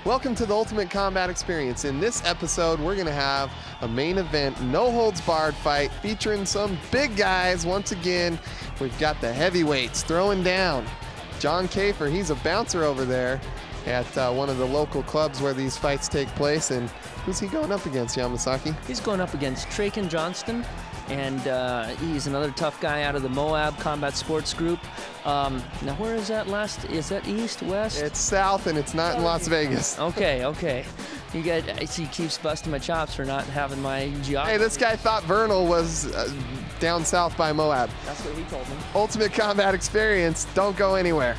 Welcome to the Ultimate Combat Experience. In this episode, we're going to have a main event, no-holds-barred fight featuring some big guys. Once again, we've got the heavyweights throwing down. John Kafer, he's a bouncer over there at one of the local clubs where these fights take place. And who's he going up against, Yamasaki? He's going up against Trayken, Johnston, and he's another tough guy out of the Moab Combat Sports Group. Now, where is that last? Is that east, west? It's south, and it's not in Las Vegas. Okay, okay. You guys, he keeps busting my chops for not having my geography. Hey, this guy thought Vernal was down south by Moab. That's what he told me. Ultimate Combat Experience. Don't go anywhere.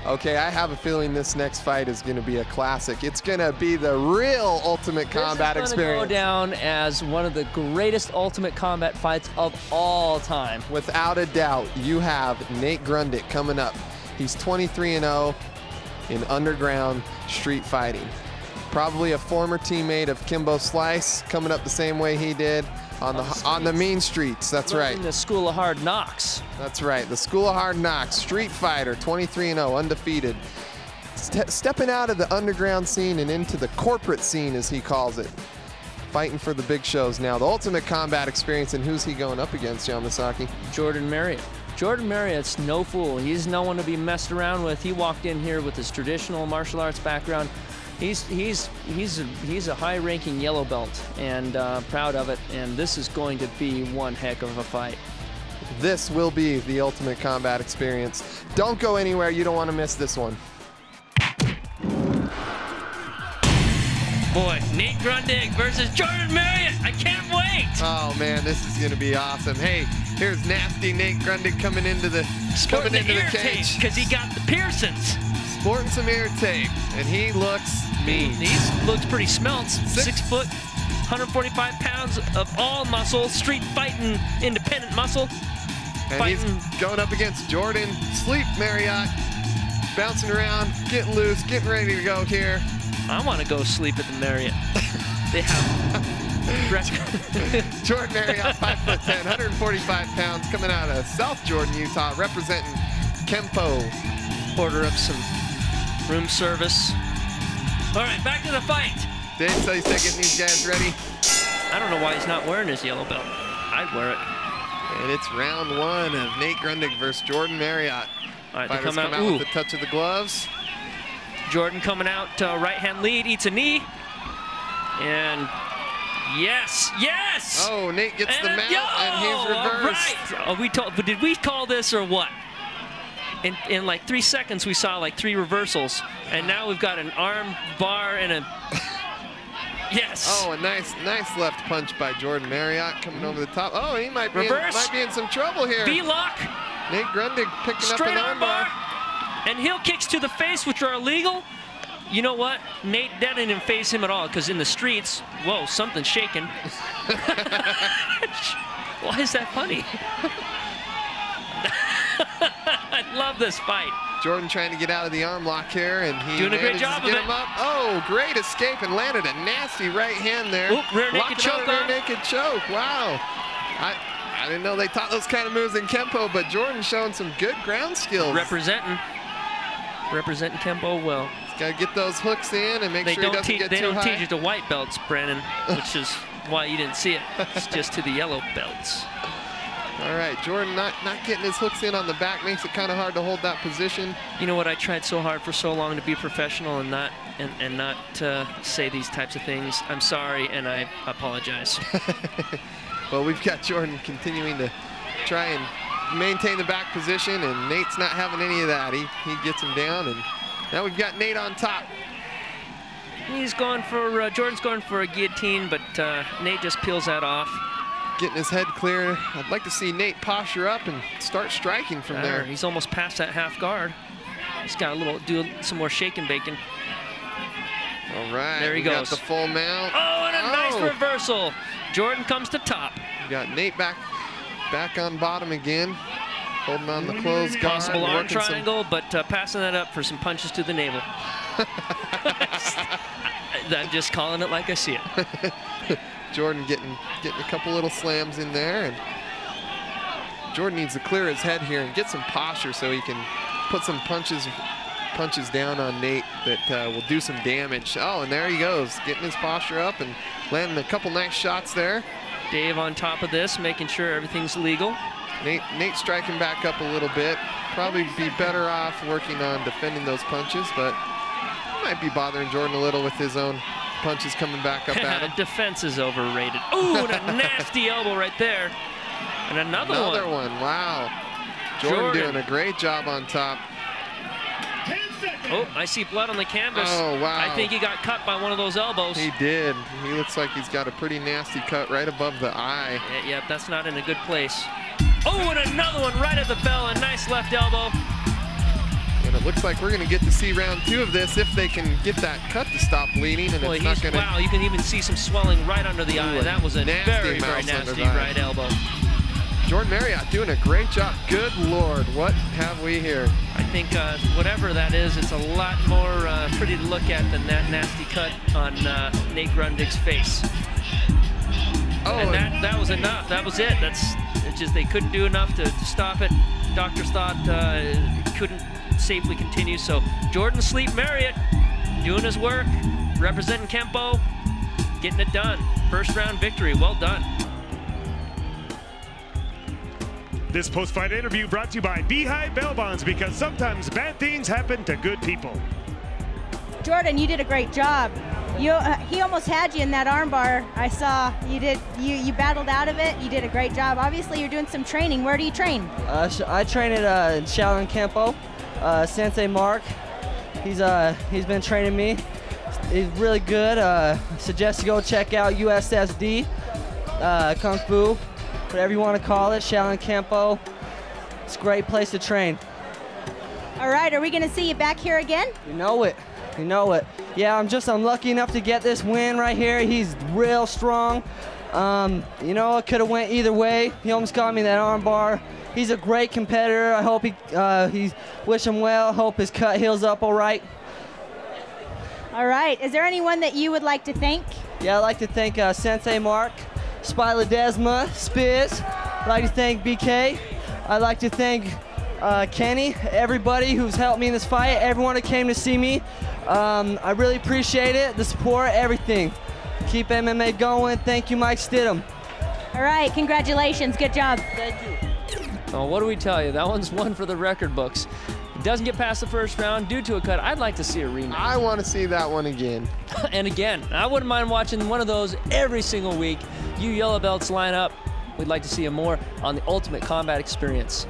Okay, I have a feeling this next fight is going to be a classic. It's going to be the real Ultimate Combat Experience. This is going to go down as one of the greatest Ultimate Combat fights of all time. Without a doubt, you have Nate Grundig coming up. He's 23-0 in underground street fighting. Probably a former teammate of Kimbo Slice, coming up the same way he did on the mean streets. That's right. In the School of Hard Knocks. That's right. The School of Hard Knocks. Street fighter, 23-0, undefeated. Stepping out of the underground scene and into the corporate scene, as he calls it. Fighting for the big shows now. The Ultimate Combat Experience, and who's he going up against, Yamasaki? Jordan Marriott. Jordan Marriott's no fool. He's no one to be messed around with. He walked in here with his traditional martial arts background. He's a high-ranking yellow belt, and proud of it. And this is going to be one heck of a fight. This will be the Ultimate Combat Experience. Don't go anywhere. You don't want to miss this one. Boy, Nate Grundig versus Jordan Marriott. I can't wait. Oh man, this is going to be awesome. Hey, here's nasty Nate Grundig coming into the cage because he got the Pearsons. Sporting some ear tape, and he looks mean. He looks pretty smelts. 6 foot, 145 pounds of all muscle, street fighting, independent muscle. And he's going up against Jordan Sleep Marriott, bouncing around, getting loose, getting ready to go here. I want to go sleep at the Marriott. They have Jordan Marriott, 5'10", 145 pounds, coming out of South Jordan, Utah, representing Kempo. Order up some room service. All right, back to the fight. Dave said he's getting these guys ready. I don't know why he's not wearing his yellow belt. I'd wear it. And it's round one of Nate Grundig versus Jordan Marriott. All right, fighters they come out with the touch of the gloves. Jordan coming out, right-hand lead, eats a knee. And yes, yes! Oh, Nate gets the mount, and he's reversed. Right. But did we call this or what? In like 3 seconds, we saw like 3 reversals, and now we've got an arm bar and a yes. Oh, a nice left punch by Jordan Marriott coming over the top. Oh, he might be in some trouble here. V-lock. Nate Grundig picking straight up an arm bar. And heel kicks to the face, which are illegal. You know what? Nate didn't even face him at all, because in the streets, whoa, something's shaking. Why is that funny? I love this fight. Jordan trying to get out of the arm lock here, and he doing a great job of it. Him up. Oh, great escape, and landed a nasty right hand there. Oop, rear naked choke. Rear naked choke. Wow. I didn't know they taught those kind of moves in Kempo, but Jordan's showing some good ground skills. Representing Kempo well. He's got to get those hooks in and make sure he doesn't get too high. They don't teach it to white belts, Brandon, which is why you didn't see it. It's just to the yellow belts. All right, Jordan not getting his hooks in on the back makes it kind of hard to hold that position. You know what? I tried so hard for so long to be professional and not say these types of things. I'm sorry, and I apologize. Well, we've got Jordan continuing to try and maintain the back position, and Nate's not having any of that. He gets him down, and now we've got Nate on top. He's going for, Jordan's going for a guillotine, but Nate just peels that off. Getting his head clear. I'd like to see Nate posture up and start striking from there. He's almost past that half guard. He's got do some more shaking bacon. All right, there he goes. Got the full mount. Oh, and a nice reversal. Jordan comes to top. We got Nate back on bottom again, holding on the closed guard. Possible arm triangle, but passing that up for some punches to the navel. I'm just calling it like I see it. Jordan getting a couple little slams in there, and Jordan needs to clear his head here and get some posture so he can put some punches down on Nate that will do some damage. Oh, and there he goes, getting his posture up and landing a couple nice shots there. Dave on top of this, making sure everything's legal. Nate striking back up a little bit. Probably be better off working on defending those punches, but might be bothering Jordan a little with his own punches coming back up at him. Defense is overrated. Ooh, and a nasty elbow right there. And another one. Wow. Jordan doing a great job on top. Oh, I see blood on the canvas. Oh, wow. I think he got cut by one of those elbows. He did. He looks like he's got a pretty nasty cut right above the eye. Yep, that's not in a good place. Oh, and another one right at the bell. A nice left elbow. And it looks like we're going to get to see round 2 of this if they can get that cut to stop bleeding. And it's not going to... Wow, you can even see some swelling right under the eye. That was a very, very nasty right elbow. Jordan Marriott doing a great job. Good Lord, what have we here? I think whatever that is, it's a lot more pretty to look at than that nasty cut on Nate Grundig's face. Oh, and that was enough. That was it. It's just they couldn't do enough to stop it. Doctors thought it couldn't safely continue. So Jordan Sleep Marriott doing his work, representing Kempo, getting it done. First round victory. Well done. This post-fight interview brought to you by Beehive Bail Bonds, because sometimes bad things happen to good people. Jordan, you did a great job. He almost had you in that armbar. I saw you did. You battled out of it. You did a great job. Obviously, you're doing some training. Where do you train? I train at Shaolin Kempo. Sensei Mark, he's been training me. He's really good. Suggest you go check out USSD, Kung Fu, whatever you want to call it, Shaolin Kempo. It's a great place to train. All right, are we going to see you back here again? You know it. You know it. Yeah, I'm lucky enough to get this win right here. He's real strong. You know, it could have went either way. He almost got me that arm bar. He's a great competitor. I hope he wish him well. Hope his cut heals up all right. All right. Is there anyone that you would like to thank? Yeah, I'd like to thank Sensei Mark, Spy Ledesma, Spiz. I'd like to thank BK. I'd like to thank Kenny, everybody who's helped me in this fight, everyone that came to see me. I really appreciate it, the support, everything. Keep MMA going. Thank you, Mike Stidham. All right, congratulations. Good job. Thank you. Oh, what do we tell you? That one's one for the record books. It doesn't get past the first round due to a cut. I'd like to see a rematch. I want to see that one again. And again, I wouldn't mind watching one of those every single week. You yellow belts line up. We'd like to see more on the Ultimate Combat Experience.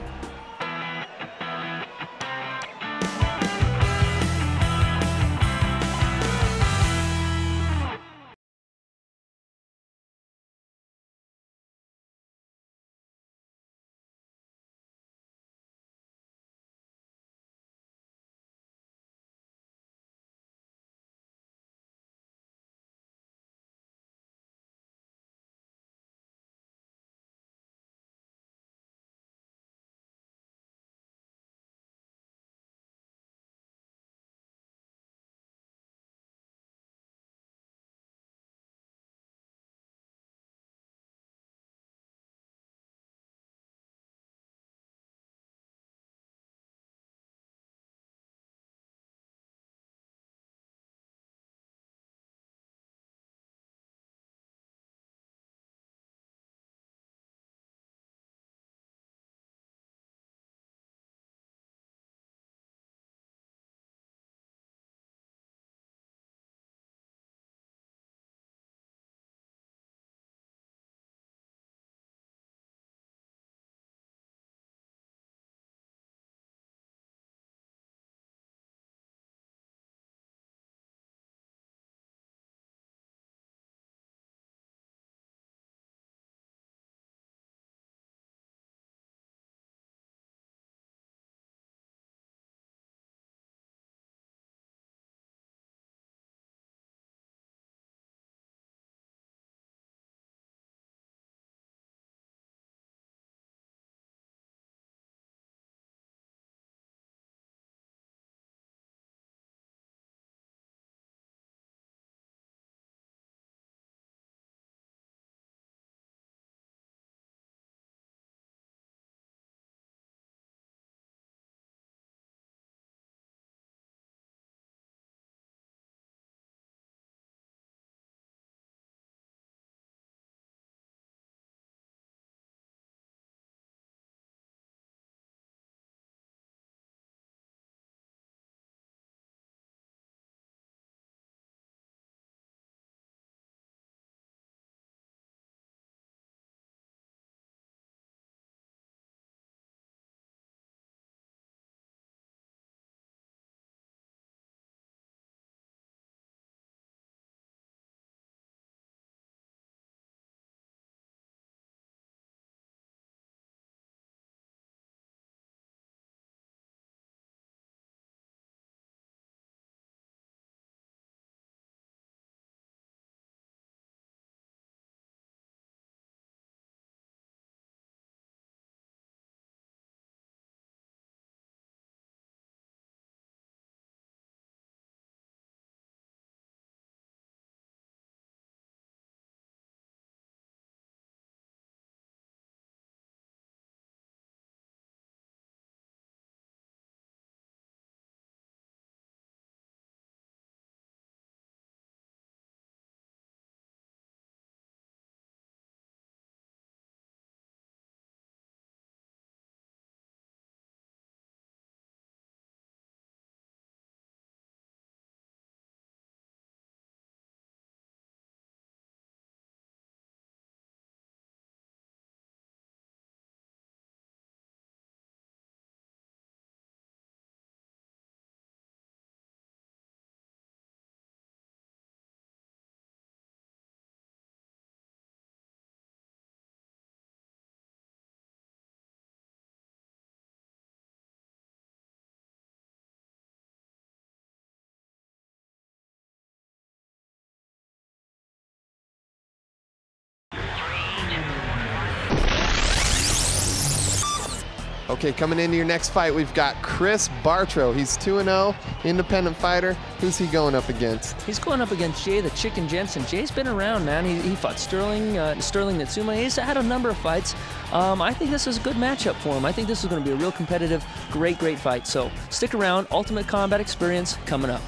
Okay, coming into your next fight, we've got Chris Bartrow. He's 2-0, independent fighter. Who's he going up against? He's going up against Jay the Chicken Jensen. Jay's been around, man. He fought Sterling Natsuma. He's had a number of fights. I think this is a good matchup for him. I think this is going to be a real competitive, great fight. So stick around. Ultimate Combat Experience coming up.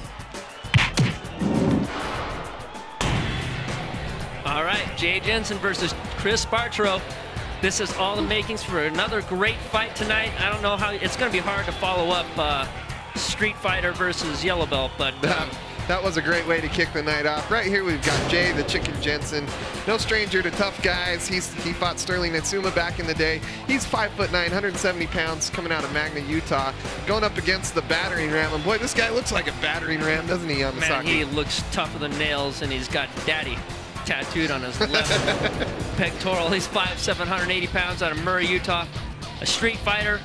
All right, Jay Jensen versus Chris Bartrow. This is all the makings for another great fight tonight. I don't know how it's going to be hard to follow up Street Fighter versus Yellow Belt, but that was a great way to kick the night off. Right here we've got Jay the Chicken Jensen. No stranger to tough guys. He fought Sterling Natsuma back in the day. He's 5'9", 170 pounds, coming out of Magna, Utah, going up against the battering ram. And boy, this guy looks like a battering ram, doesn't he, Yamasaki? Man, he looks tougher than nails, and he's got daddy tattooed on his left pectoral. He's 5'7", 180 pounds, out of Murray, Utah. A street fighter,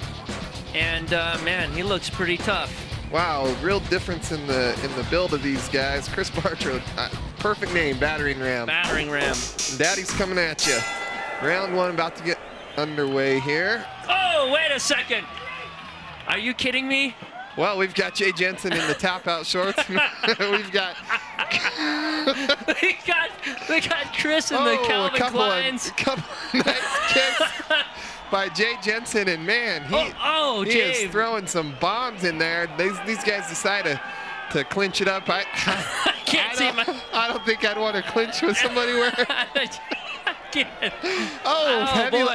and man, he looks pretty tough. Wow, real difference in the build of these guys. Chris Bartrow, perfect name, battering ram. Battering ram. Daddy's coming at you. Round one about to get underway here. Oh, wait a second. Are you kidding me? Well, we've got Jay Jensen in the tap-out shorts. we've got we got Chris in the Calvin Kleins. A couple of nice kicks by Jay Jensen, and man, he is throwing some bombs in there. These guys decide to clinch it up. I don't think I'd want to clinch with somebody where.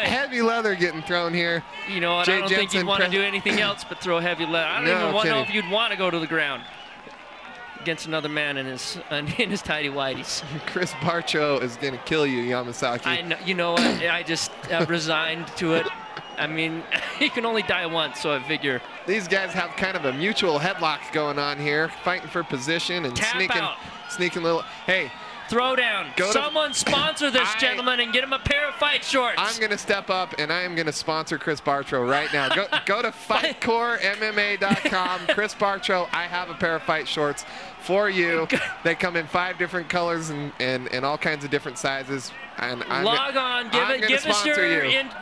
Heavy leather getting thrown here. You know what? I don't think you'd want to do anything else but throw heavy leather. I don't even want to know if you'd want to go to the ground against another man in his tidy whities. Chris Bartrow is going to kill you, Yamasaki. I know. You know what? I just resigned to it. I mean, you can only die once, so I figure. These guys have kind of a mutual headlock going on here, fighting for position and sneaking little. Hey. Throwdown. Someone sponsor this gentleman and get him a pair of fight shorts. I'm going to step up and I am going to sponsor Chris Bartrow right now. Go to FightCoreMMA.com. Chris Bartrow, I have a pair of fight shorts for you. They come in 5 different colors and all kinds of different sizes. And log on, give us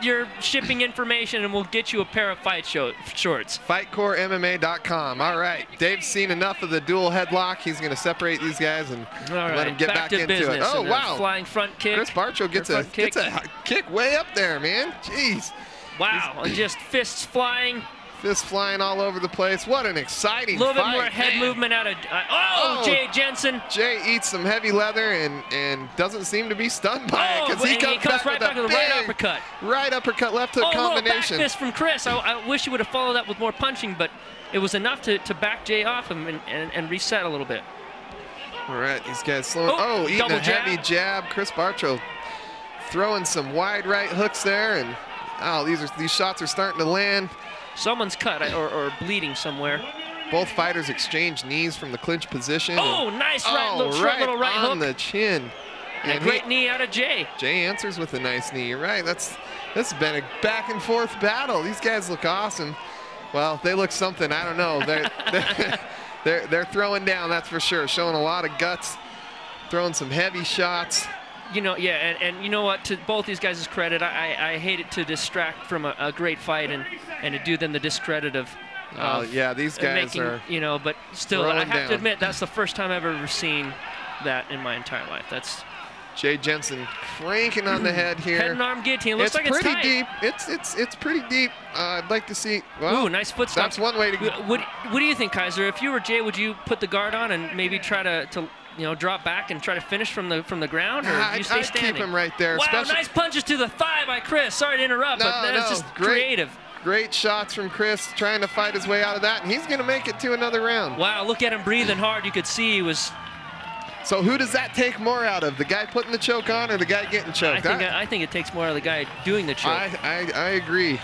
your shipping information, and we'll get you a pair of fight shorts. FightCoreMMA.com. All right, Dave's seen enough of the dual headlock. He's going to separate these guys and let them get back into it. Oh wow! Flying front kick. Chris Bartrow gets a kick way up there, man. Jeez. Wow! And just fists flying. Fists flying all over the place. What an exciting fight. A little bit more head movement out of Jay Jensen. Jay eats some heavy leather and doesn't seem to be stunned by it because he comes right back with a right uppercut. Right uppercut, left hook combination. Back fist from Chris. I wish he would have followed that with more punching, but it was enough to back Jay off him and reset a little bit. All right, these guys slowing. Eating a heavy jab. Chris Bartrow throwing some wide right hooks there, and these shots are starting to land. Someone's cut or bleeding somewhere. Both fighters exchange knees from the clinch position. Oh, nice little right hook on the chin. And a great knee out of Jay. Jay answers with a nice knee. You're right. This has been a back and forth battle. These guys look awesome. Well, they look something. I don't know. They're throwing down. That's for sure. Showing a lot of guts. Throwing some heavy shots. You know, yeah, and you know what? To both these guys' credit, I hate it to distract from a great fight and to do them the discredit of. Yeah, these guys are. You know, but still, I have to admit that's the first time I've ever seen that in my entire life. That's Jay Jensen cranking on the head here. Head and arm guillotine. Looks like it's tight. Deep. It's pretty deep. I'd like to see. Well, ooh, nice foot stomp. That's one way to. What do you think, Kaiser? If you were Jay, would you put the guard on and maybe try to drop back and try to finish from the ground, or do you stay standing? I'd keep him right there. Wow, nice punches to the thigh by Chris. Sorry to interrupt, but that's just creative. Great shots from Chris, trying to fight his way out of that, and he's going to make it to another round. Wow, look at him breathing hard. You could see he was. So who does that take more out of, the guy putting the choke on or the guy getting choked? I think it takes more out of the guy doing the choke. I agree.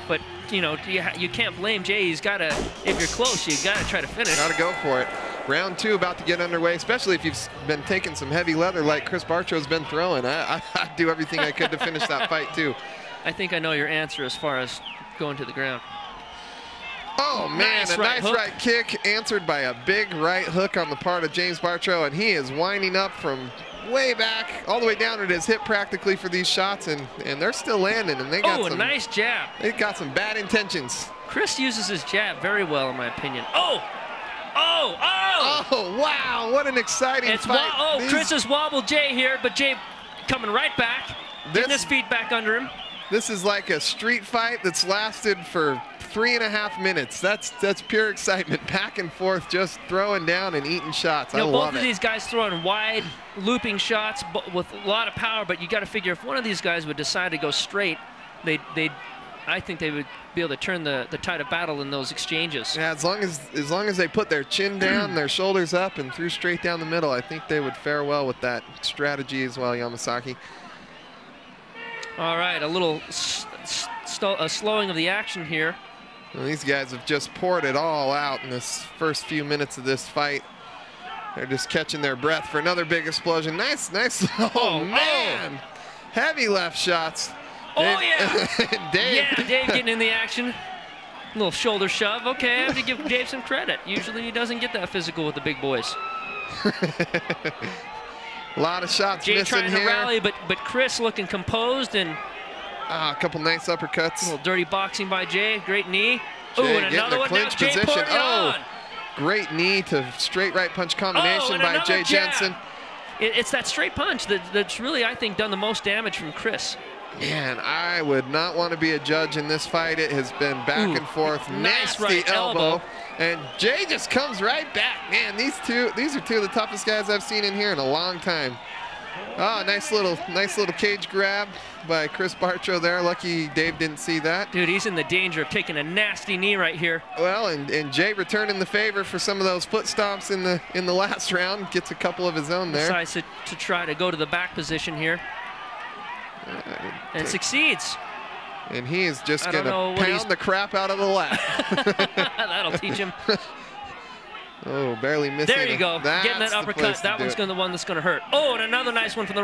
But you can't blame Jay. He's got to. If you're close, you got to try to finish. Got to go for it. Round 2 about to get underway, especially if you've been taking some heavy leather like Chris Bartrow's been throwing. I'd do everything I could to finish that fight too. I think I know your answer as far as going to the ground. Oh man, nice right kick answered by a big right hook on the part of James Bartrow, and he is winding up from way back, all the way down at his hip practically for these shots, and they're still landing, and they got a nice jab. They got some bad intentions. Chris uses his jab very well, in my opinion. Oh, wow, what an exciting fight. Chris has wobbled Jay here, but Jay coming right back, getting his feet back under him. This is like a street fight that's lasted for 3.5 minutes. That's pure excitement, back and forth, just throwing down and eating shots. I love it. Both of these guys throwing wide, looping shots with a lot of power, but you got to figure if one of these guys would decide to go straight, I think they would be able to turn the tide of battle in those exchanges. Yeah, as long as they put their chin down, their shoulders up, and threw straight down the middle, I think they would fare well with that strategy as well, Yamasaki. All right, a little slowing of the action here. Well, these guys have just poured it all out in this first few minutes of this fight. They're just catching their breath for another big explosion. Nice. Oh, man. Heavy left shots. Dave getting in the action. A little shoulder shove. Okay, I have to give Dave some credit. Usually he doesn't get that physical with the big boys. A lot of shots Jay missing trying here. to rally, but Chris looking composed, and a couple nice uppercuts. A little dirty boxing by Jay. Great knee. Jay and another one. Clinch Now position. Jay on. Great knee to straight right punch combination by Jay Jensen. It's that straight punch that's really, I think, done the most damage from Chris. Man, I would not want to be a judge in this fight. It has been back and forth. Nice Nasty right elbow. And Jay just comes right back. Man, these are two of the toughest guys I've seen in here in a long time. Oh, nice little cage grab by Chris Bartrow there. Lucky Dave didn't see that. Dude, he's in the danger of taking a nasty knee right here. Well, and Jay returning the favor for some of those foot stomps in the last round. Gets a couple of his own there. Decides to try to go to the back position here. And succeeds. And he is just going to pound the crap out of the left. That'll teach him. Oh, barely missing. There you go. Getting that uppercut. That one's the one that's going to hurt. Oh, and another nice one from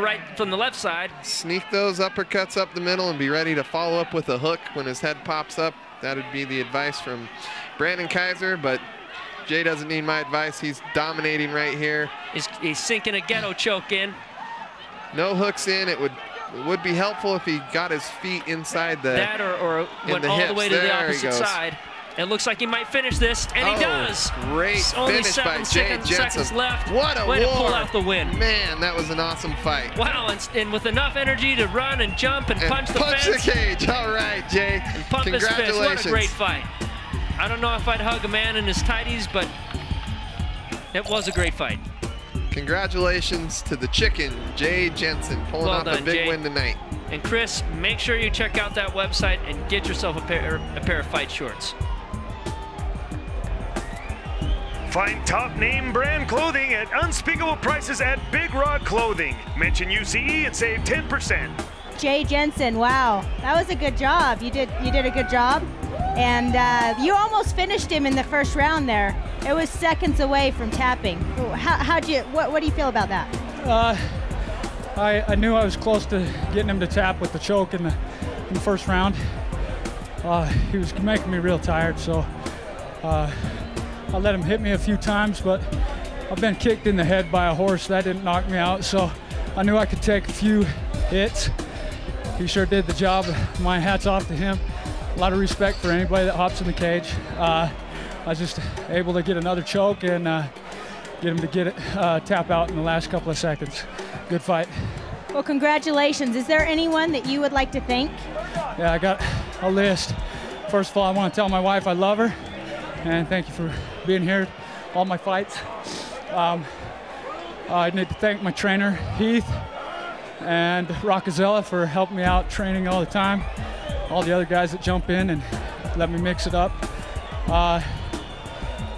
the left side. Sneak those uppercuts up the middle and be ready to follow up with a hook when his head pops up. That would be the advice from Brandon Kaiser, but Jay doesn't need my advice. He's dominating right here. He's sinking a ghetto choke in. No hooks in. It would be helpful if he got his feet inside the that or went all the way to the opposite side. It looks like he might finish this, and he does. Great Only finish by Jay Jensen. seconds left. What a way war. to pull out the win. Man, that was an awesome fight. Wow, and with enough energy to run and jump and punch the fence. Punch the cage. All right, Jay. And pump his fist. What a great fight. I don't know if I'd hug a man in his tighties, but it was a great fight. Congratulations to the Chicken, Jay Jensen, pulling off a big win tonight. And Chris, make sure you check out that website and get yourself a pair of fight shorts. Find top name brand clothing at unspeakable prices at Big Rod Clothing. Mention UCE and save 10%. Jay Jensen, wow, that was a good job. You did a good job, and you almost finished him in the first round there. It was seconds away from tapping. What do you feel about that? I knew I was close to getting him to tap with the choke in the first round. He was making me real tired, so I let him hit me a few times, but I've been kicked in the head by a horse. That didn't knock me out, so I knew I could take a few hits. He sure did the job. My hat's off to him. A lot of respect for anybody that hops in the cage. I was just able to get another choke and get him to get it tap out in the last couple of seconds. Good fight. Well, congratulations. Is there anyone that you would like to thank? Yeah, I got a list. First of all, I want to tell my wife I love her, and thank you for being here, all my fights. I need to thank my trainer, Heath, and Rockazella for helping me out training all the time. All the other guys that jump in and let me mix it up. I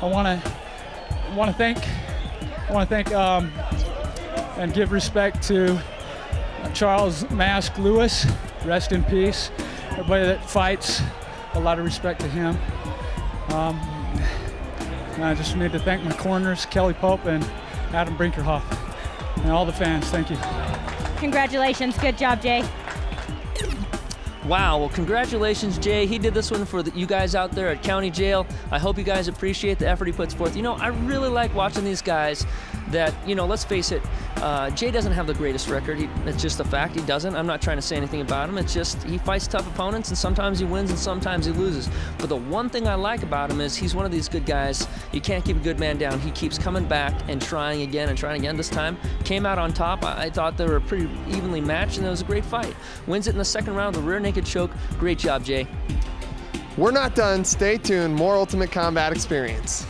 want to thank and give respect to Charles Mask Lewis. Rest in peace. Everybody that fights, a lot of respect to him. And I just need to thank my corners, Kelly Pope and Adam Brinkerhoff, and all the fans. Thank you. Congratulations. Good job, Jay. Wow, well, congratulations, Jay. He did this one for you guys out there at County Jail. I hope you guys appreciate the effort he puts forth. You know, I really like watching these guys that, you know, let's face it, Jay doesn't have the greatest record. It's just a fact. He doesn't. I'm not trying to say anything about him. It's just he fights tough opponents, and sometimes he wins and sometimes he loses. But the one thing I like about him is he's one of these good guys. You can't keep a good man down. He keeps coming back and trying again and trying again. This time came out on top. I thought they were pretty evenly matched, and it was a great fight. Wins it in the second round with a rear naked choke. Great job, Jay. We're not done. Stay tuned. More Ultimate Combat Experience.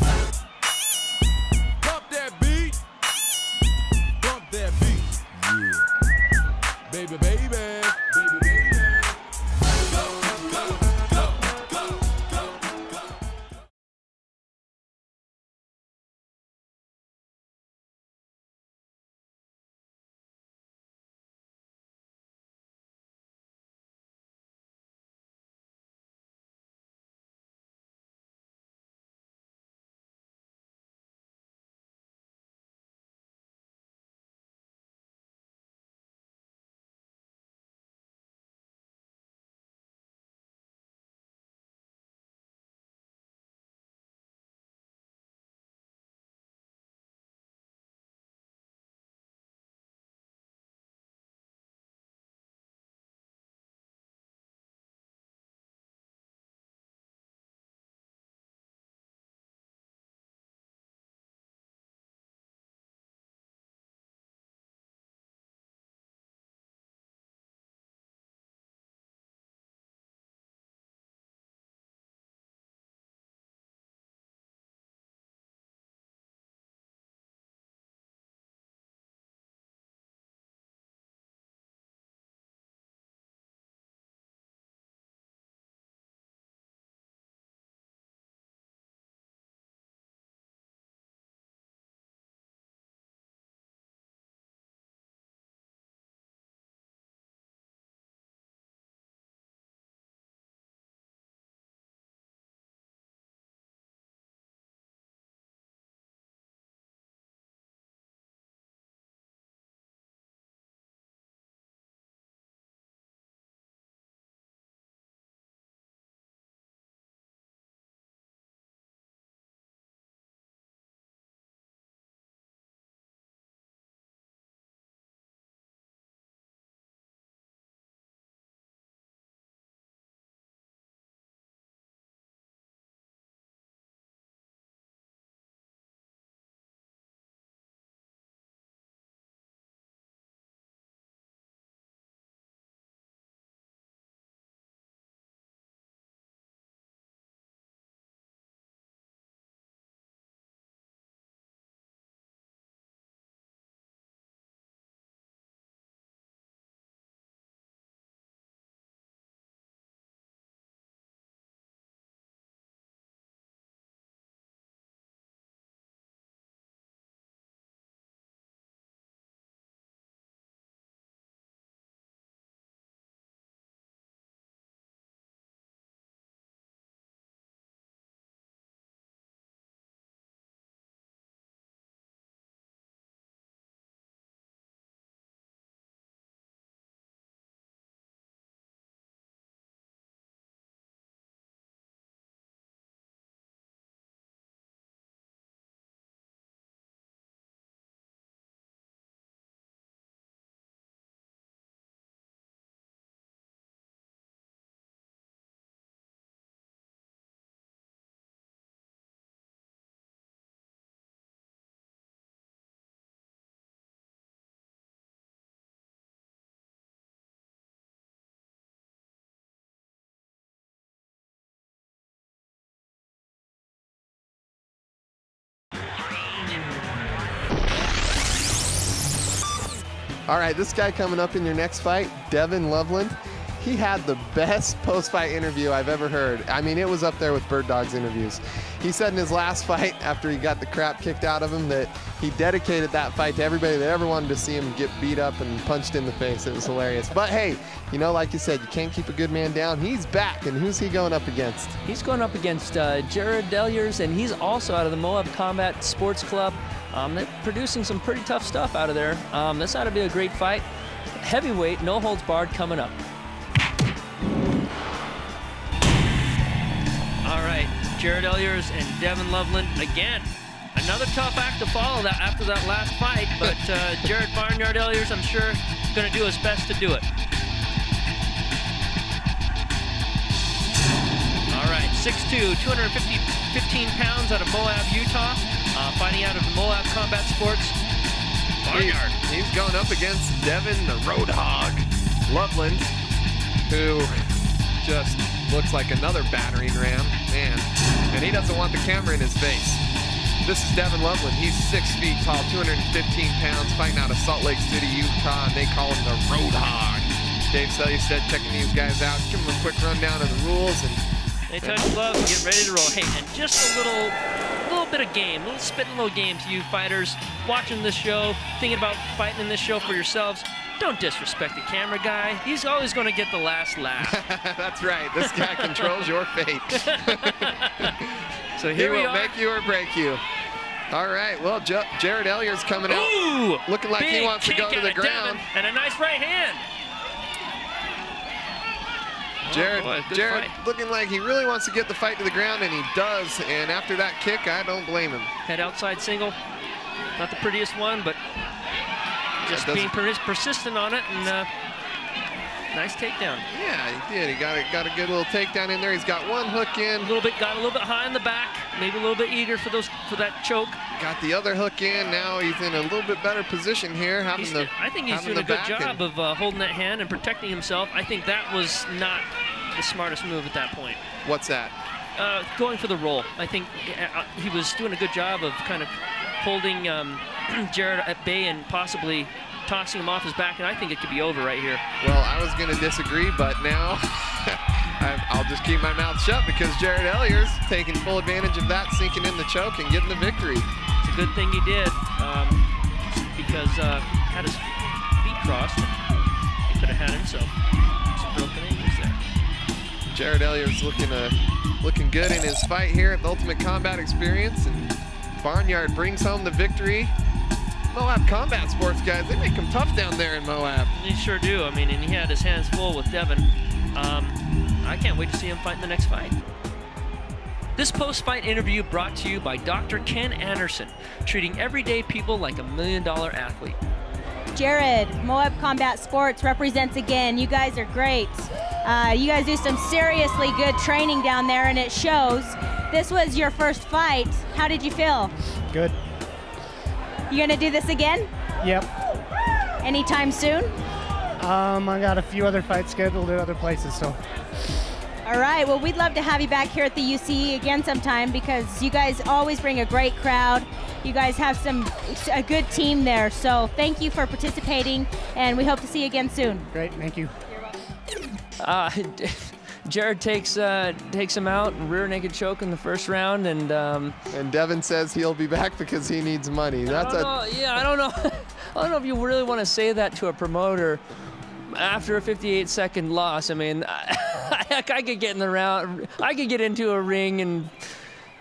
Bump that beat. Bump that beat. Yeah. Baby, baby. Baby, baby. Go, go, go, go, go, go. All right, this guy coming up in your next fight, Devin Loveland. He had the best post-fight interview I've ever heard. I mean, it was up there with Bird Dog's interviews. He said in his last fight, after he got the crap kicked out of him, that he dedicated that fight to everybody that ever wanted to see him get beat up and punched in the face. It was hilarious. But hey, you know, like you said, you can't keep a good man down. He's back, and who's he going up against? He's going up against Jared Elears, and he's also out of the Moab Combat Sports Club. They're producing some pretty tough stuff out of there. This ought to be a great fight. Heavyweight, no holds barred, coming up. All right, Jared Elears and Devin Loveland again. Another tough act to follow that after that last fight, but Jared Barnyard Elias, I'm sure, going to do his best to do it. All right, 6'2", 15 pounds out of Moab, Utah, fighting out of Moab Combat Sports. Barnyard. He's going up against Devin the Roadhog Loveland, who just looks like another battering ram, man. And he doesn't want the camera in his face. This is Devin Loveland. He's 6 feet tall, 215 pounds, fighting out of Salt Lake City, Utah, and they call him the Roadhog. Dave Selye said checking these guys out, give them a quick rundown of the rules, and they touch gloves and get ready to roll. Hey, and just a little bit of game, a little spit and little game to you fighters watching this show, thinking about fighting in this show for yourselves. Don't disrespect the camera guy. He's always going to get the last laugh. That's right. This guy controls your fate. So here we are. He will make you or break you. All right. Well, Jared Elias coming out. Ooh, looking like he wants to go to the ground. Devin, and a nice right hand. Jared, oh boy, Jared looking like he really wants to get the fight to the ground, and he does. And after that kick, I don't blame him. Head outside single. Not the prettiest one, but just being persistent on it, and nice takedown. Yeah, he did. He got a good little takedown in there. He's got one hook in. Got a little bit high in the back. Maybe a little bit eager for that choke. Got the other hook in. Now he's in a little bit better position here. I think he's doing a good job of holding that hand and protecting himself. I think that was not the smartest move at that point. What's that? Going for the roll. I think he was doing a good job of kind of holding Jared at bay and possibly tossing him off his back, and I think it could be over right here. Well, I was going to disagree, but now I'll just keep my mouth shut because Jared Elias taking full advantage of that, sinking in the choke and getting the victory. It's a good thing he did because had his feet crossed. He could have had himself some broken ankles there. Jared Elias looking good in his fight here at the Ultimate Combat Experience, and Barnyard brings home the victory. Moab Combat Sports guys, they make them tough down there in Moab. They sure do. I mean, and he had his hands full with Devin. I can't wait to see him fight in the next fight. This post-fight interview brought to you by Dr. Ken Anderson, treating everyday people like $1 million athlete. Jared, Moab Combat Sports represents again. You guys are great. You guys do some seriously good training down there, and it shows. This was your first fight. How did you feel? Good. You gonna do this again? Yep. Anytime soon? I got a few other fights scheduled at other places, so. All right, well, we'd love to have you back here at the UCE again sometime because you guys always bring a great crowd. You guys have a good team there, so thank you for participating, and we hope to see you again soon. Great, thank you. Jared takes him out, rear naked choke in the first round, and Devin says he'll be back because he needs money. I don't know. I don't know if you really want to say that to a promoter after a 58-second loss. I mean, I could get in the round. I could get into a ring and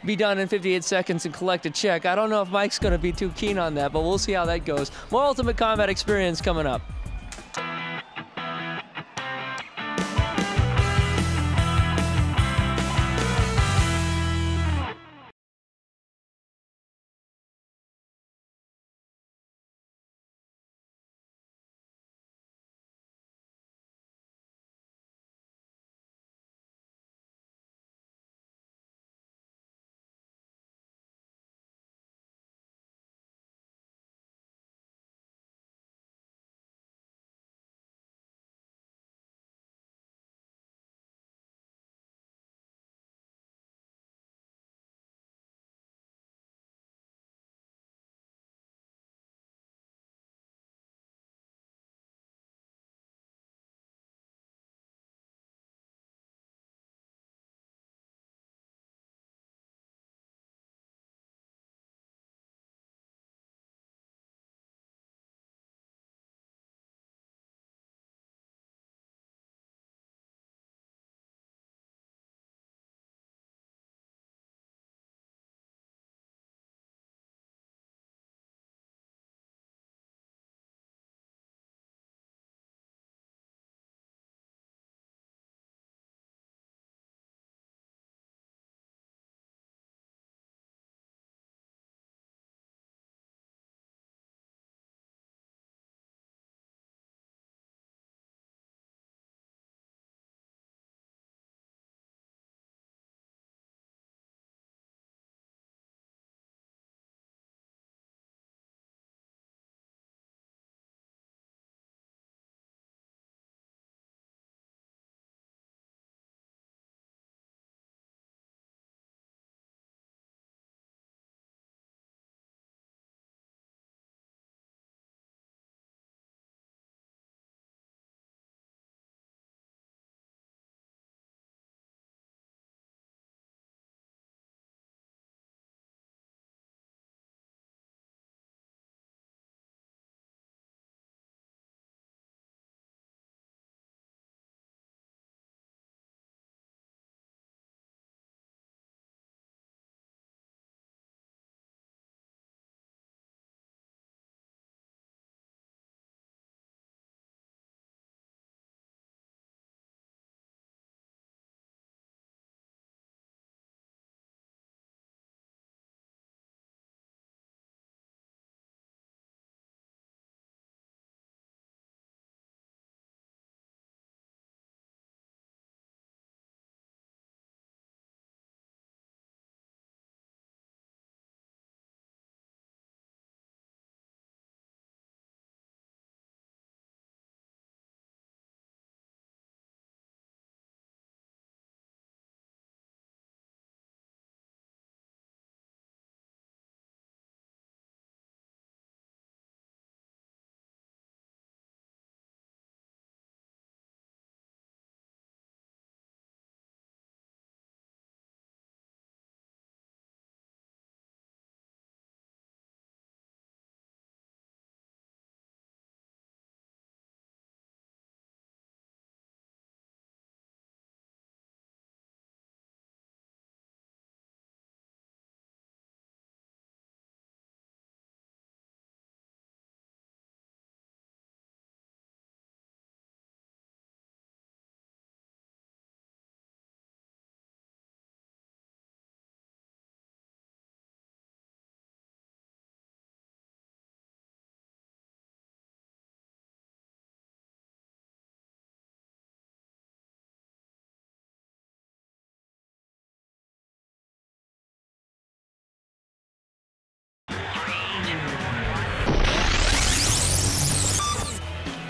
be done in 58 seconds and collect a check. I don't know if Mike's going to be too keen on that, but we'll see how that goes. More Ultimate Combat Experience coming up.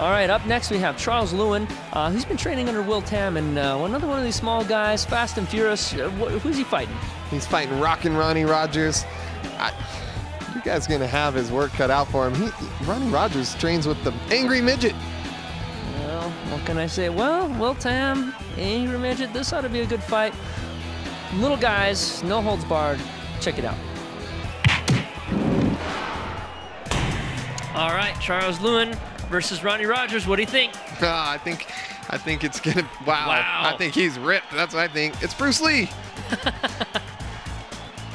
All right, up next we have Charles Lwin. He's been training under Will Tam, and another one of these small guys, fast and furious. Who's he fighting? He's fighting rockin' Ronnie Rogers. You guys gonna have his work cut out for him. Ronnie Rogers trains with the Angry Midget. Well, what can I say? Well, Will Tam, Angry Midget, this ought to be a good fight. Little guys, no holds barred. Check it out. All right, Charles Lwin versus Ronnie Rogers. What do you think? I think it's gonna. Wow. I think he's ripped. That's what I think. It's Bruce Lee.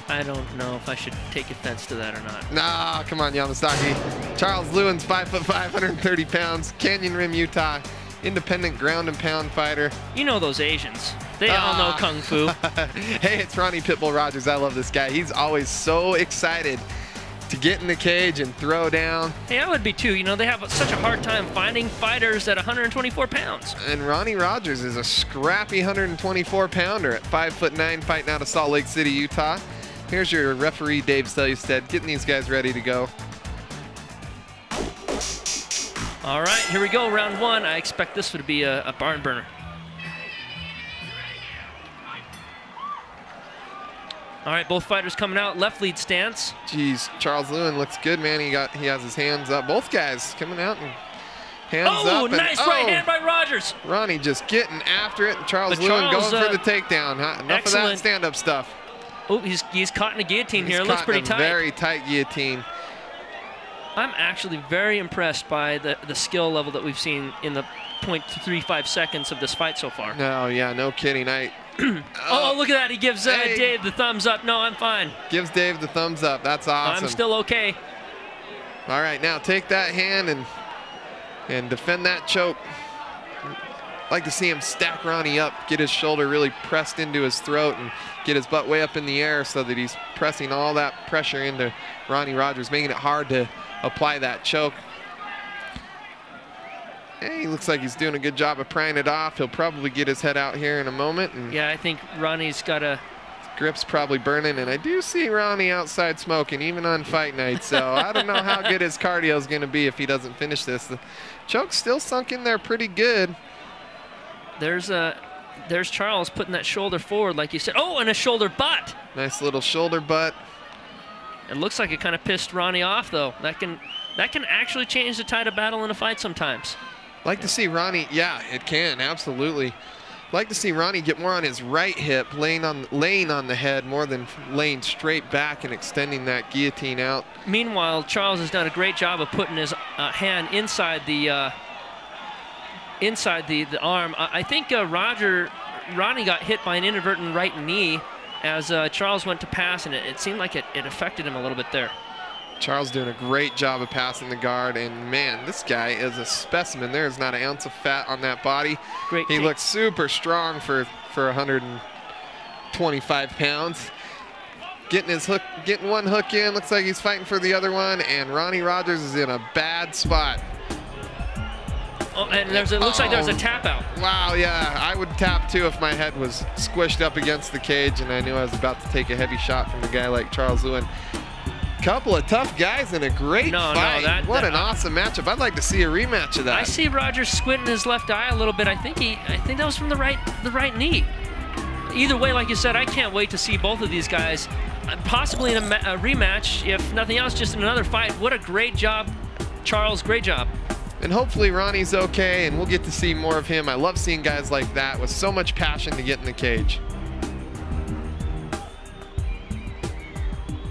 I don't know if I should take offense to that or not. Nah, come on, Yamasaki. Charles Lwin's 5'5", 130 pounds, Canyon Rim, Utah, independent ground and pound fighter. You know those Asians. They all know Kung Fu. Hey, it's Ronnie Pitbull Rogers. I love this guy. He's always so excited to get in the cage and throw down. Hey, I would be too. You know, they have such a hard time finding fighters at 124 pounds. And Ronnie Rogers is a scrappy 124-pounder at 5'9", fighting out of Salt Lake City, Utah. Here's your referee, Dave Selustad, getting these guys ready to go. All right, here we go, round one. I expect this would be a barn burner. All right, both fighters coming out, left lead stance. Jeez, Charles Lwin looks good, man. He has his hands up. Both guys coming out and hands up. Oh, nice right hand by Rogers. Ronnie just getting after it, and Charles Lwin going for the takedown. Enough of that stand-up stuff. Oh, he's caught in a guillotine here. It looks pretty tight. Very tight guillotine. I'm actually very impressed by the skill level that we've seen in the 0.35 seconds of this fight so far. No, yeah, no kidding. Oh, look at that. He gives Dave the thumbs up. No, I'm fine. Gives Dave the thumbs up. That's awesome. I'm still okay. All right, now take that hand and defend that choke. I'd like to see him stack Ronnie up, get his shoulder really pressed into his throat, and get his butt way up in the air so that he's pressing all that pressure into Ronnie Rogers, making it hard to apply that choke. Hey, he looks like he's doing a good job of prying it off. He'll probably get his head out here in a moment. And yeah, I think Ronnie's got a... grip's probably burning, and I do see Ronnie outside smoking, even on fight night, so I don't know how good his cardio is going to be if he doesn't finish this. The choke's still sunk in there pretty good. There's Charles putting that shoulder forward, like you said. Oh, and a shoulder butt. Nice little shoulder butt. It looks like it kind of pissed Ronnie off, though. That can actually change the tide of battle in a fight sometimes. Like to see Ronnie, yeah, it can, absolutely. Like to see Ronnie get more on his right hip, laying on the head more than laying straight back and extending that guillotine out. Meanwhile, Charles has done a great job of putting his hand inside the arm. I think Ronnie got hit by an inadvertent right knee as Charles went to pass, and it seemed like it affected him a little bit there. Charles doing a great job of passing the guard, and man, this guy is a specimen. There is not an ounce of fat on that body. Great. He looks super strong for 125 pounds. Getting one hook in, looks like he's fighting for the other one, and Ronnie Rogers is in a bad spot. Oh, and it looks like there's a tap out. Wow, yeah, I would tap too if my head was squished up against the cage and I knew I was about to take a heavy shot from a guy like Charles Lwin. Couple of tough guys in a great fight. What an awesome matchup. I'd like to see a rematch of that. I see Rogers squinting his left eye a little bit. I think that was from the right knee. Either way, like you said, I can't wait to see both of these guys, possibly in a rematch, if nothing else, just in another fight. What a great job, Charles. Great job. And hopefully Ronnie's okay, and we'll get to see more of him. I love seeing guys like that with so much passion to get in the cage.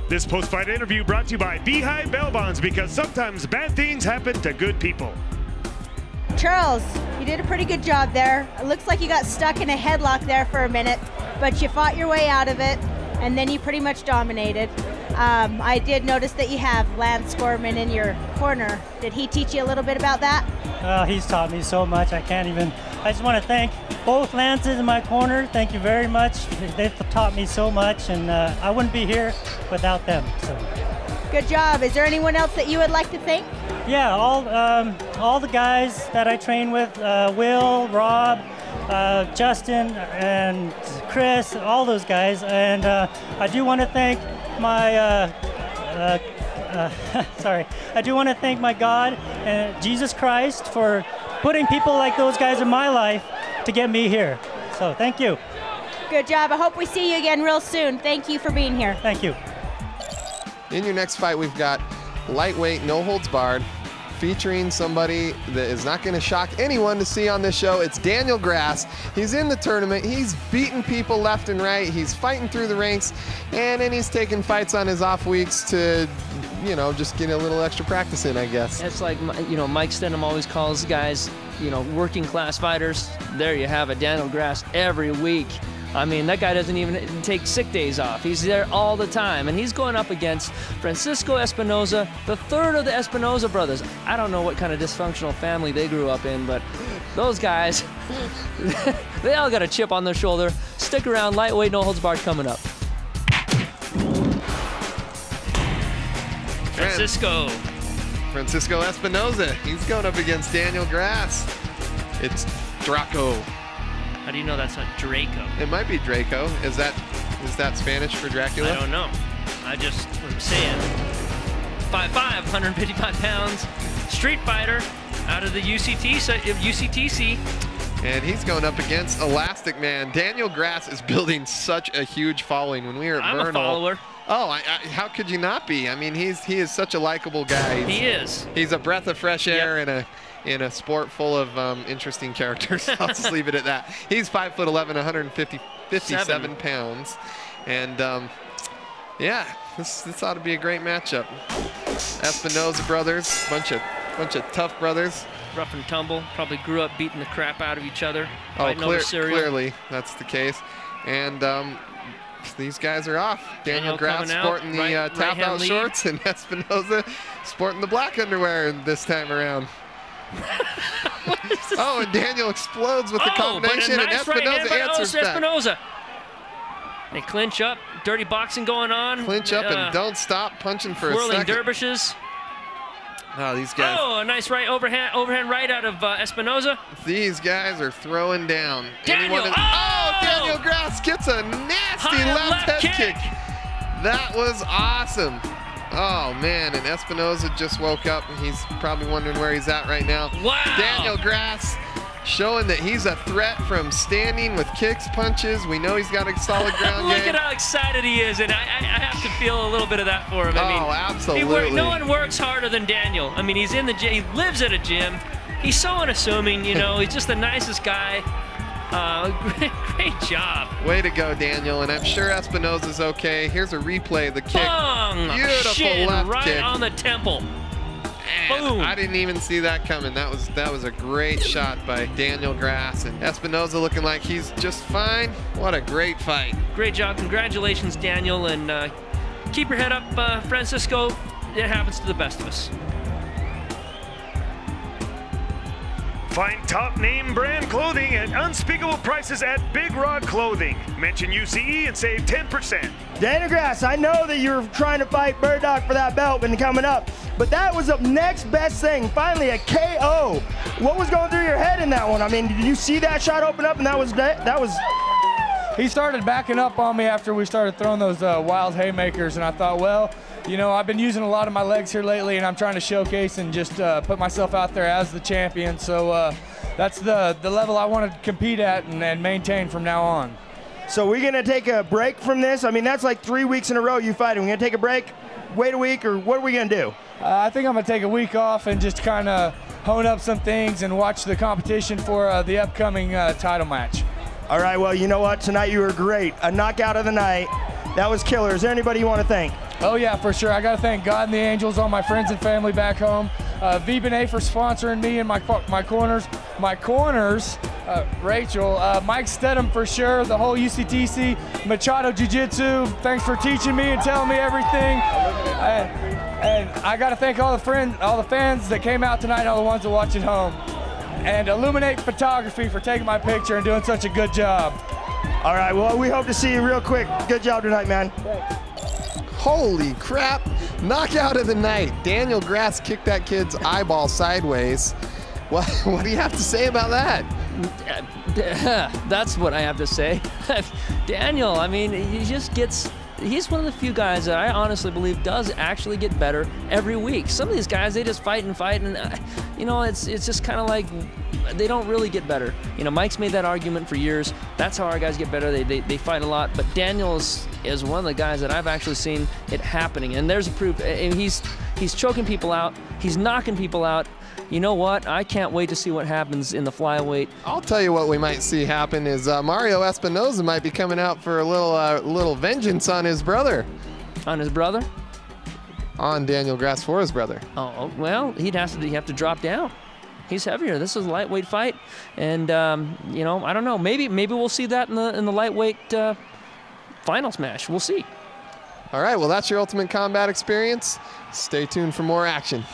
This post-fight interview brought to you by Beehive Bail Bonds, because sometimes bad things happen to good people. Charles, you did a pretty good job there. It looks like you got stuck in a headlock there for a minute, but you fought your way out of it, and then you pretty much dominated. I did notice that you have Lance Gorman in your corner. Did he teach you a little bit about that? He's taught me so much. I just want to thank both Lances in my corner. Thank you very much. They've taught me so much, and I wouldn't be here without them. So. Good job. Is there anyone else that you would like to thank? Yeah, all the guys that I train with, Will, Rob, Justin, and Chris, all those guys. And I do want to thank my sorry. I do want to thank my God and Jesus Christ for putting people like those guys in my life to get me here. So thank you. Good job. I hope we see you again real soon. Thank you for being here. Thank you. In your next fight, we've got lightweight, no holds barred, featuring somebody that is not going to shock anyone to see on this show. It's Daniel Grass. He's in the tournament. He's beating people left and right. He's fighting through the ranks, and then he's taking fights on his off weeks to, you know, just get a little extra practice in, I guess. It's like, you know, Mike Stenham always calls guys, you know, working class fighters. There you have it, Daniel Grass every week. I mean, that guy doesn't even take sick days off. He's there all the time, and he's going up against Fransisco Espinoza, the third of the Espinoza brothers. I don't know what kind of dysfunctional family they grew up in, but those guys, they all got a chip on their shoulder. Stick around, lightweight, no holds barred coming up. Fransisco Espinoza, he's going up against Daniel Grass. It's Draco. How do you know that's not Draco? It might be Draco. Is that Spanish for Dracula? I don't know. I'm saying. 5'5", 155 pounds, street fighter out of the UCTC. And he's going up against Elastic Man. Daniel Grass is building such a huge following. When we were at I'm Vernal, a follower. Oh, how could you not be? I mean, he is such a likable guy. He is. He's a breath of fresh air in a sport full of interesting characters. I'll just leave it at that. He's 5'11", 157 pounds, and yeah, this ought to be a great matchup. Espinoza brothers, bunch of tough brothers. Rough and tumble. Probably grew up beating the crap out of each other. Oh, clearly that's the case, and these guys are off. Daniel Grass sporting the tap-out shorts, and Espinoza sporting the black underwear this time around. Oh, and Daniel explodes with the combination, and Espinoza answers back. Espinoza. They clinch up. Dirty boxing going on. Clinch up and don't stop punching for a second. Whirling dervishes. Oh, these guys. Oh, a nice right overhand right out of Espinoza. These guys are throwing down. Daniel, Daniel Grass gets a nasty left head kick. That was awesome. Oh, man, and Espinoza just woke up. He's probably wondering where he's at right now. Wow. Daniel Grass showing that he's a threat from standing with kicks, punches. We know he's got a solid ground game. Look at how excited he is, and I have to feel a little bit of that for him. I mean, absolutely. No one works harder than Daniel. I mean, he's in the gym. He lives at a gym. He's so unassuming, you know. He's just the nicest guy. Great job. Way to go, Daniel, and I'm sure Espinoza's okay. Here's a replay of the kick. Beautiful left right kick. on the temple. Man, boom. I didn't even see that coming. That was a great shot by Daniel Grass, and Espinoza looking like he's just fine. What a great fight. Great job. Congratulations, Daniel, and keep your head up, Fransisco. It happens to the best of us. Find top name brand clothing at unspeakable prices at Big Rod Clothing. Mention UCE and save 10%. Daniel Grass, I know that you're trying to fight Bird Dog for that belt and coming up, but that was the next best thing. Finally, a KO. What was going through your head in that one? I mean, did you see that shot open up and that was. He started backing up on me after we started throwing those wild haymakers, and I thought, well, you know, I've been using a lot of my legs here lately, and I'm trying to showcase and just put myself out there as the champion. So that's the level I want to compete at and maintain from now on. So we're going to take a break from this? I mean, that's like 3 weeks in a row you fighting. We're going to take a break, wait a week, or what are we going to do? I think I'm going to take a week off and just kind of hone up some things and watch the competition for the upcoming title match. All right, well, you know what? Tonight you were great. A knockout of the night. That was killer. Is there anybody you want to thank? Oh, yeah, for sure. I got to thank God and the angels, all my friends and family back home. V-Benet for sponsoring me and my corners. My corners, Rachel. Mike Stenham for sure. The whole UCTC. Machado Jiu Jitsu. Thanks for teaching me and telling me everything. And I got to thank all the fans that came out tonight, all the ones that watch at home. And Illuminate Photography for taking my picture and doing such a good job. All right, well, we hope to see you real quick. Good job tonight, man. Holy crap. Knockout of the night. Daniel Grass kicked that kid's eyeball sideways. What do you have to say about that? That's what I have to say. Daniel, I mean, he just gets he's one of the few guys that I honestly believe does actually get better every week. Some of these guys, they just fight, and you know, it's just kind of like they don't really get better. You know, Mike's made that argument for years. That's how our guys get better. They fight a lot. But Daniel is one of the guys that I've actually seen it happening. And there's a proof. And he's choking people out. He's knocking people out. You know what? I can't wait to see what happens in the flyweight. I'll tell you what we might see happen is Mario Espinoza might be coming out for a little vengeance on his brother. On his brother? On Daniel Grasfora's brother. Oh, well, he'd have to drop down. He's heavier. This is a lightweight fight, and you know, I don't know. Maybe we'll see that in the lightweight final smash. We'll see. All right. Well, that's your Ultimate Combat experience. Stay tuned for more action.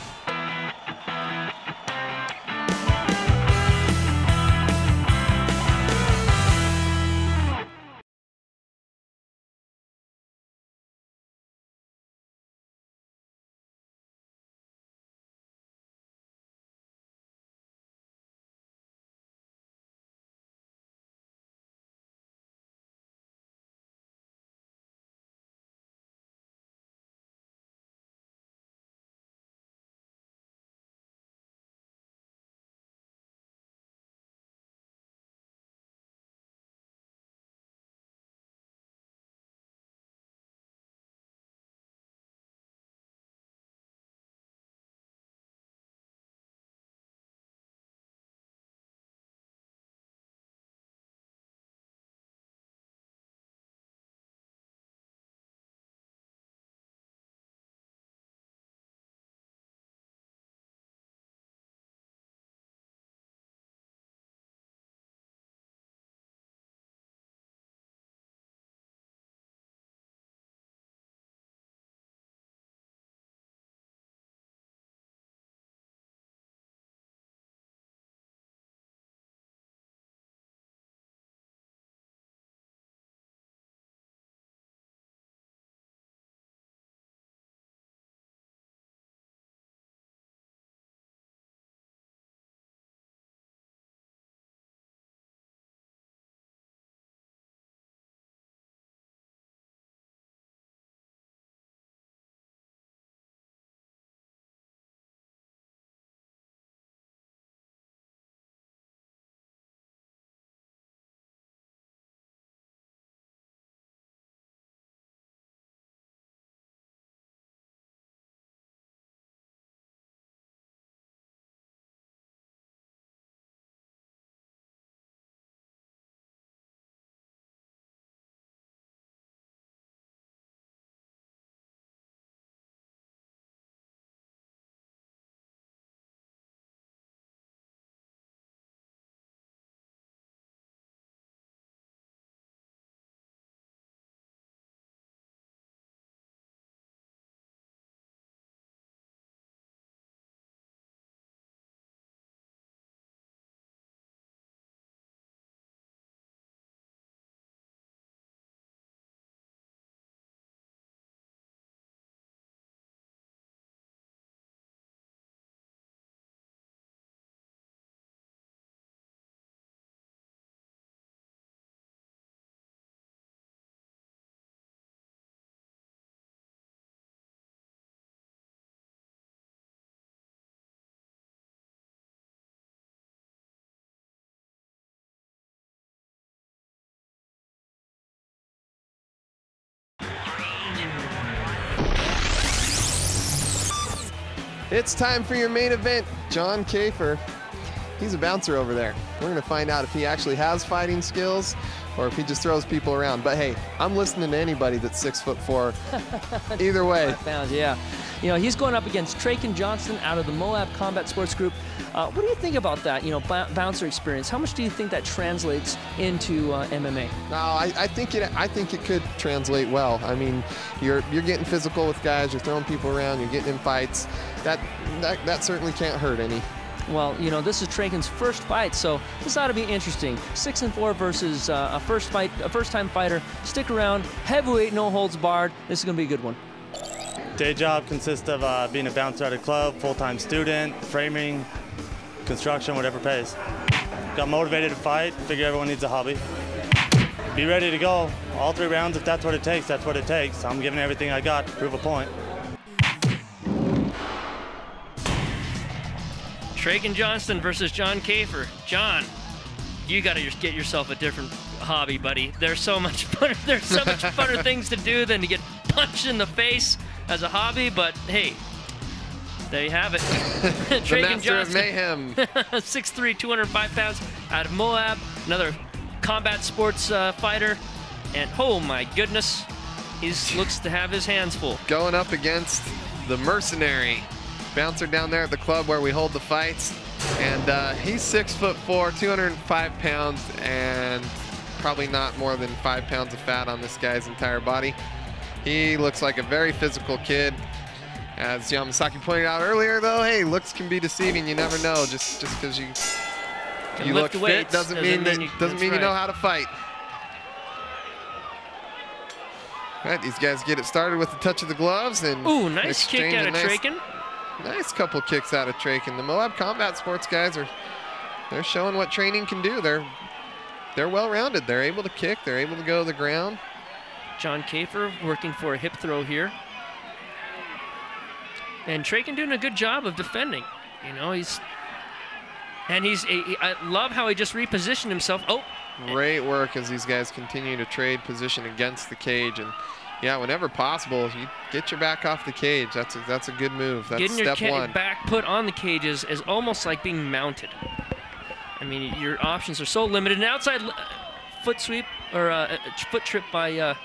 It's time for your main event, John Kafer. He's a bouncer over there. We're gonna find out if he actually has fighting skills or if he just throws people around. But hey, I'm listening to anybody that's 6'4". Either way. Pounds, yeah. You know, he's going up against Trayken Johnston out of the Moab Combat Sports Group. What do you think about that, you know, bouncer experience? How much do you think that translates into MMA? No, I think it could translate well. I mean, you're getting physical with guys, you're throwing people around, you're getting in fights. That certainly can't hurt any. Well, you know, this is Trayken's first fight, so this ought to be interesting. 6-4 versus a first-time fighter. Stick around. Heavyweight, no holds barred. This is going to be a good one. Day job consists of being a bouncer at a club, full-time student, framing, construction, whatever pays. Got motivated to fight. Figure everyone needs a hobby. Be ready to go. all 3 rounds, if that's what it takes, that's what it takes. I'm giving everything I got to prove a point. Trayken Johnston versus John Kafer. John, you got to get yourself a different hobby, buddy. There's so much fun. There's so much funner things to do than to get punched in the face as a hobby. But hey, there you have it. The master of mayhem. 6'3", 205 pounds, out of Moab. Another combat sports fighter. And oh my goodness, he looks to have his hands full. Going up against the mercenary bouncer down there at the club where we hold the fights. And he's 6'4", 205 pounds, and probably not more than 5 pounds of fat on this guy's entire body. He looks like a very physical kid. As Yamasaki pointed out earlier, though, hey, looks can be deceiving. You never know. Just because you look fit doesn't mean you know how to fight. All right, these guys get it started with a touch of the gloves and ooh, nice kick out of Trayken. Nice couple kicks out of Trayken. The Moab combat sports guys they're showing what training can do. They're well-rounded. They're able to kick. They're able to go to the ground. John Kafer working for a hip throw here. And Trayken doing a good job of defending. You know, I love how he just repositioned himself. Oh. Great work as these guys continue to trade position against the cage. And yeah, whenever possible, you get your back off the cage. That's a good move. That's getting step your one. Back put on the cages is almost like being mounted. I mean, your options are so limited. An outside foot sweep or a foot trip by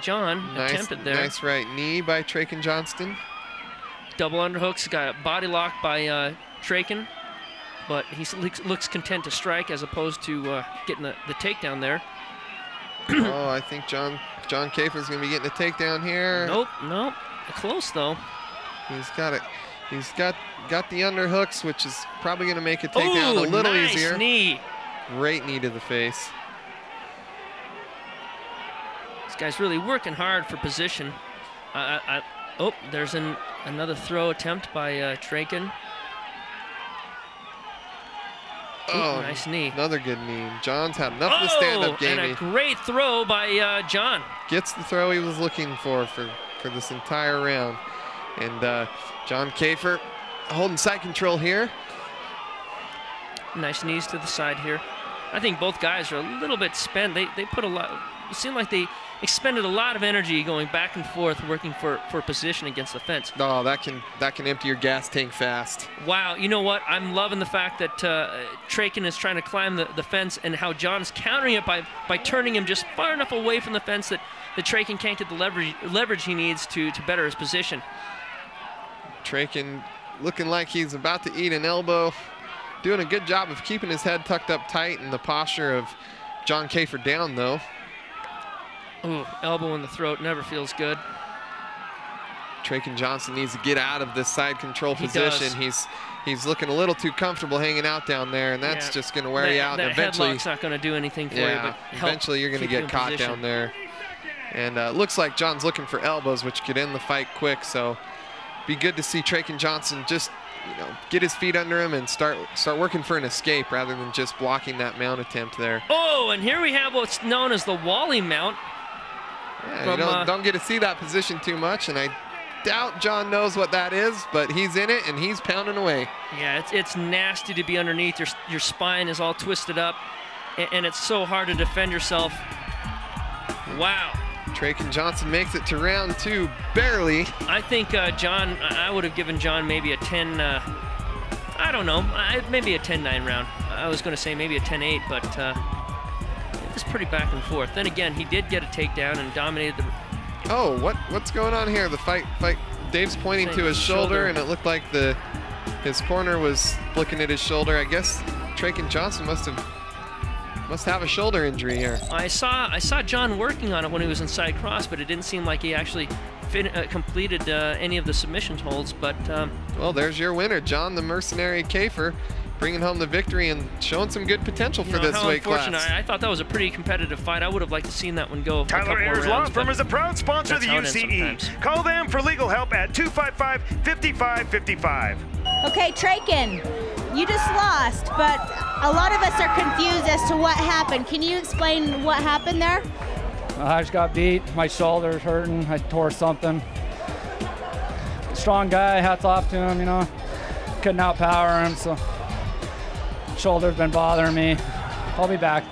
John attempted there. Nice right knee by Trayken Johnston. Double underhooks, got a body lock by Trayken, but he looks content to strike as opposed to getting the takedown there. Oh, I think John Kafer's going to be getting a takedown here. Nope. Close though. He's got it. He's got the underhooks, which is probably going to make a takedown a little easier. Nice knee. Great knee to the face. This guy's really working hard for position. Oh, there's another throw attempt by Trayken. Oh, nice knee. Another good knee. John's had enough of the stand-up game. And a great throw by John. Gets the throw he was looking for this entire round. And John Kafer holding side control here. Nice knees to the side here. I think both guys are a little bit spent. They put a lot. It seemed like they expended a lot of energy going back and forth, working for position against the fence. Oh, that can empty your gas tank fast. Wow, you know what? I'm loving the fact that Trayken is trying to climb the fence and how John is countering it by turning him just far enough away from the fence that Trayken can't get the leverage he needs to better his position. Trayken looking like he's about to eat an elbow. Doing a good job of keeping his head tucked up tight in the posture of John Kafer down, though. Ooh, elbow in the throat never feels good. Trayken Johnston needs to get out of this side control position. He's looking a little too comfortable hanging out down there, and that's just going to wear you out. That eventually, headlock's not going to do anything for you. But eventually you're going to get caught down there. And looks like John's looking for elbows, which could end the fight quick. So be good to see Trayken Johnston just get his feet under him and start working for an escape rather than just blocking that mount attempt there. Oh, and here we have what's known as the Wally mount. Yeah, you don't get to see that position too much, and I doubt John knows what that is, but he's in it and he's pounding away. Yeah, it's nasty to be underneath. Your spine is all twisted up, and it's so hard to defend yourself. Wow. Trayken Johnston makes it to round 2, barely. I think I would have given John maybe a 10, I don't know, maybe a 10-9 round. I was going to say maybe a 10-8, but it was pretty back and forth. Then again, he did get a takedown and dominated the... Oh, what's going on here? The fight. Dave's pointing to his shoulder, and it looked like his corner was looking at his shoulder. I guess Trayken Johnston must have a shoulder injury here. I saw John working on it when he was inside cross, but it didn't seem like he actually completed any of the submission holds. But well, there's your winner, John the Mercenary Kafer, bringing home the victory and showing some good potential for this weight class. I thought that was a pretty competitive fight. I would have liked to seen that one go a couple Tyler more Ayers rounds, Law Firm is a proud sponsor of the UCE. Call them for legal help at 255-5555. Okay, Trayken, you just lost, but a lot of us are confused as to what happened. Can you explain what happened there? I just got beat. My shoulder's hurting. I tore something. Strong guy, hats off to him, you know. Couldn't outpower him, so shoulder's been bothering me. I'll be back.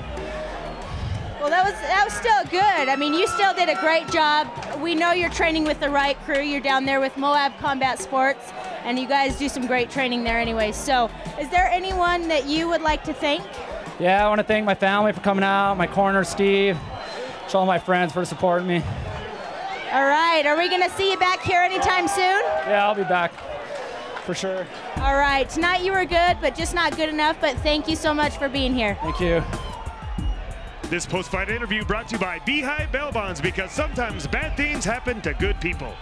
Well, that was still good. I mean, you still did a great job. We know you're training with the right crew. You're down there with Moab Combat Sports, and you guys do some great training there anyway. So is there anyone that you would like to thank? Yeah, I want to thank my family for coming out, my corner, Steve, all my friends for supporting me. All right, are we going to see you back here anytime soon? Yeah, I'll be back, for sure. All right, tonight you were good, but just not good enough, but thank you so much for being here. Thank you. This post-fight interview brought to you by Beehive Bail Bonds, because sometimes bad things happen to good people.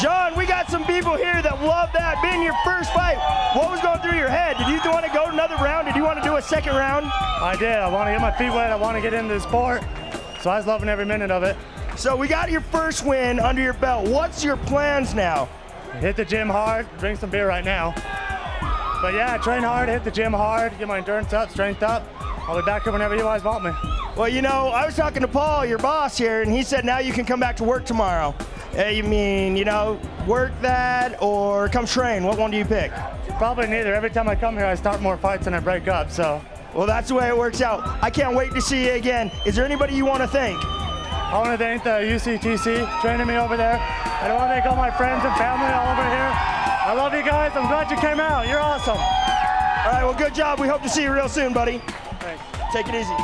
John, we got some people here that love that. Being your first fight, what was going through your head? Did you want to go another round? Did you want to do a second round? I did. I want to get my feet wet. I want to get into the sport. So I was loving every minute of it. So we got your first win under your belt. What's your plans now? Hit the gym hard, drink some beer right now. But yeah, train hard, hit the gym hard, get my endurance up, strength up. I'll be back here whenever you guys want me. Well, you know, I was talking to Paul, your boss here, and he said now you can come back to work tomorrow. You mean, you know, work that or come train? What one do you pick? Probably neither. Every time I come here, I start more fights and I break up, so. Well, that's the way it works out. I can't wait to see you again. Is there anybody you want to thank? I want to thank the UCTC training me over there. I want to thank all my friends and family all over here. I love you guys. I'm glad you came out. You're awesome. All right, well, good job. We hope to see you real soon, buddy. Thanks. Take it easy.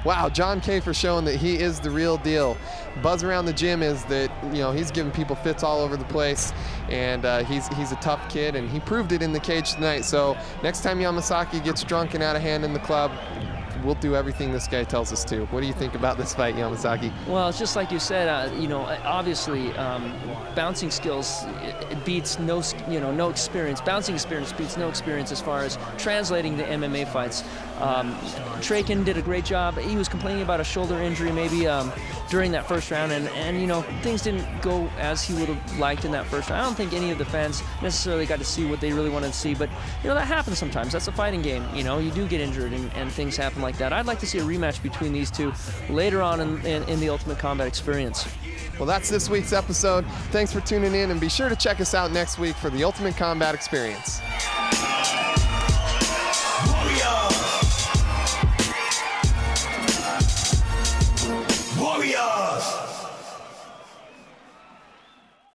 Wow, John Kafer showing that he is the real deal. Buzz around the gym is that, you know, he's giving people fits all over the place, and he's a tough kid, and he proved it in the cage tonight. So next time Yamasaki gets drunk and out of hand in the club, we'll do everything this guy tells us to. What do you think about this fight, Yamasaki? Well, it's just like you said, you know, obviously bouncing skills it beats no experience. Bouncing experience beats no experience as far as translating to MMA fights. Trayken did a great job. He was complaining about a shoulder injury maybe during that first round, and you know, things didn't go as he would have liked in that first round. I don't think any of the fans necessarily got to see what they really wanted to see, but you know, that happens sometimes. That's a fighting game. You know, you do get injured and things happen like that. I'd like to see a rematch between these two later on in the Ultimate Combat Experience. Well, that's this week's episode. Thanks for tuning in, and be sure to check us out next week for the Ultimate Combat Experience.